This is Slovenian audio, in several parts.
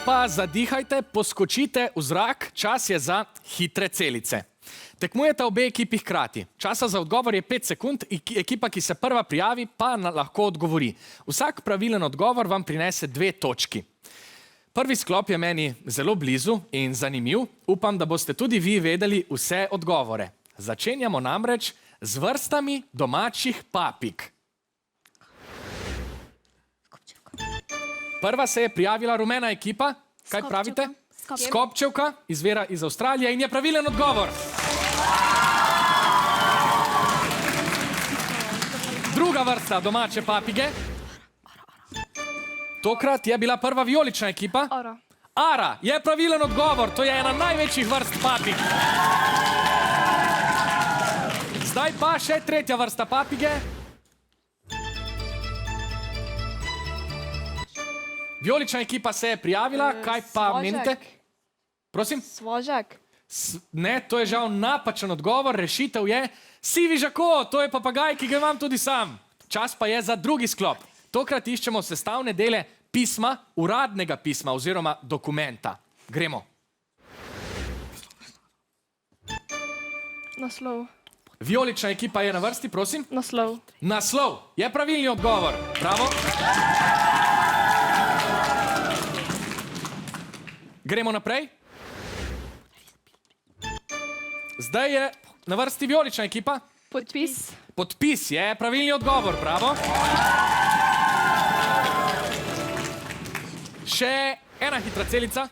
pa zadihajte, poskočite v zrak, čas je za hitre celice. Tekmujete obe ekipi hkrati. Časa za odgovor je 5 sekund, ekipa, ki se prva prijavi, pa lahko odgovori. Vsak pravilen odgovor vam prinese 2 točki. Prvi sklop je meni zelo blizu in zanimiv. Upam, da boste tudi vi vedeli vse odgovore. Začenjamo namreč z vrstami domačih papig. Prva se je prijavila rumena ekipa. Kaj pravite? Skopčevka, izvira iz Avstralije in je pravilen odgovor. Druga vrsta domače papige. Tokrat je bila prva vijolična ekipa. Ara je pravilen odgovor, to je ena največjih vrst papig. Zdaj pa še tretja vrsta papige. Vijolična ekipa se je prijavila, kaj pa menite? Prosim? Svožak. Ne, to je žal napačen odgovor, rešitev je sivi žako, to je papagaj, ki ga imam tudi sam. Čas pa je za drugi sklop. Tokrat iščemo sestavne dele pisma, uradnega pisma oziroma dokumenta. Gremo. Naslov. Vijolična ekipa je na vrsti, prosim. Naslov. Naslov je pravilni odgovor. Bravo. Gremo naprej. Zdaj je na vrsti vijolična ekipa. Podpis. Podpis je pravilni odgovor. Bravo. Še ena hitra celica.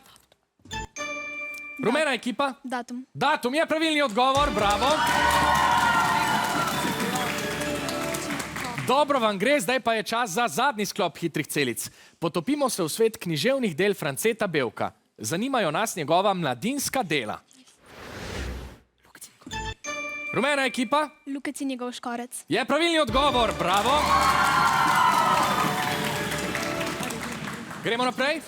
Rumena ekipa. Datum. Datum je pravilni odgovor. Bravo. Dobro vam gre, zdaj pa je čas za zadnji sklop hitrih celic. Potopimo se v svet književnih del Franceta Bevka. Zanimajo nas njegova mladinska dela. Rumena ekipa. Lukec in njegov škorec. Je pravilni odgovor. Bravo. Gremo naprej.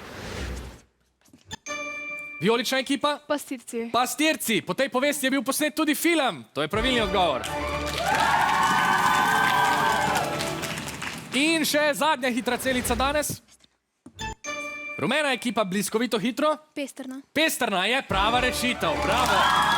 Vijolična ekipa. Pastirci. Pastirci. Po tej povesti je bil posnet tudi film. To je pravilni odgovor. In še zadnja hitra celica danes. Rumena ekipa bliskovito hitro. Pestrna. Pestrna je prava rešitev. Bravo.